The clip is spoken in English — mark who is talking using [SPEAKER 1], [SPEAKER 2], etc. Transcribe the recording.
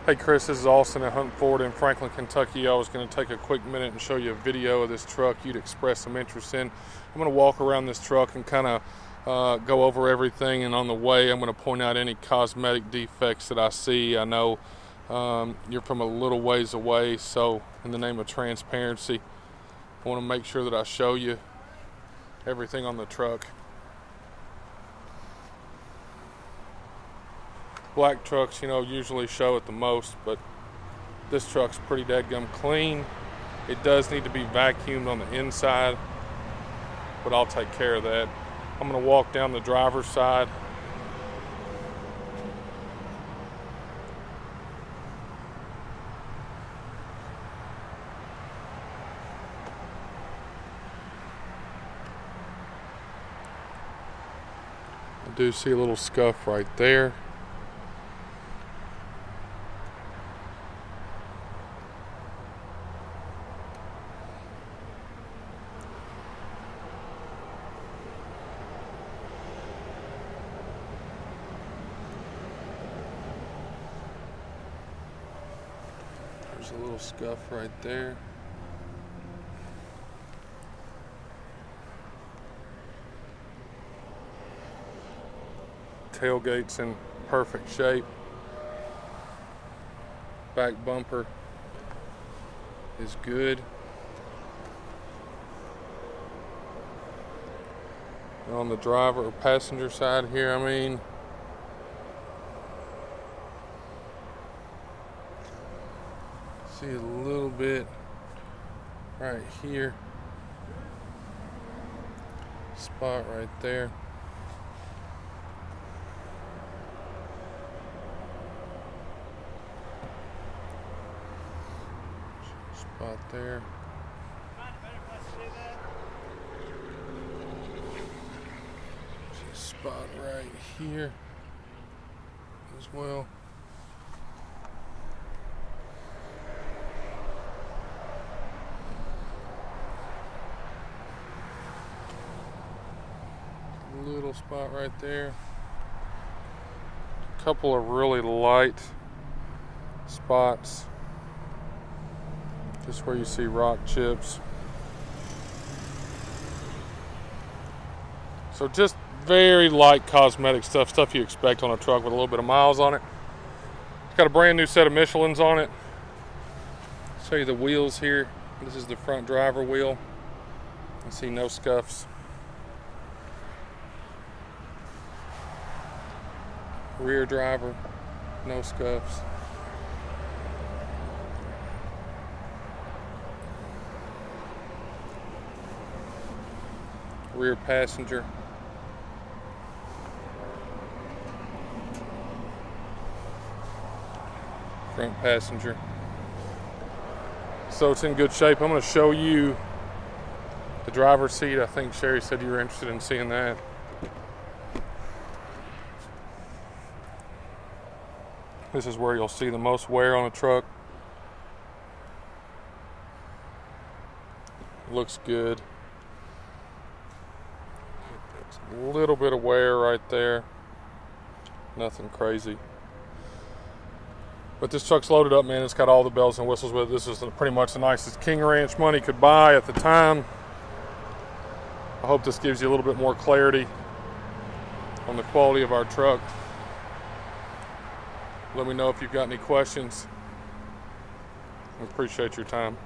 [SPEAKER 1] Hey Chris, this is Austin at Hunt Ford in Franklin, Kentucky. I was going to take a quick minute and show you a video of this truck you'd expressed some interest in. I'm going to walk around this truck and kind of go over everything, and on the way I'm going to point out any cosmetic defects that I see. I know you're from a little ways away, so in the name of transparency, I want to make sure that I show you everything on the truck. Black trucks, usually show it the most, but this truck's pretty dadgum clean. It does need to be vacuumed on the inside, but I'll take care of that. I'm going to walk down the driver's side. I do see a little scuff right there. There's a little scuff right there. Tailgate's in perfect shape. Back bumper is good. And on the driver or passenger side here, see a little bit right here, spot right there. Spot there. Spot right here as well. Little spot right there. A couple of really light spots just where you see rock chips. So just very light cosmetic stuff you expect on a truck with a little bit of miles on it. It's got a brand new set of Michelins on it. Show you the wheels here. This is the front driver wheel. You see no scuffs. Rear driver, no scuffs. Rear passenger. Front passenger. So it's in good shape. I'm going to show you the driver's seat. I think Sherry said you were interested in seeing that. This is where you'll see the most wear on a truck. Looks good. A little bit of wear right there. Nothing crazy. But this truck's loaded up, man. It's got all the bells and whistles with it. This is pretty much the nicest King Ranch money could buy at the time. I hope this gives you a little bit more clarity on the quality of our truck. Let me know if you've got any questions. I appreciate your time.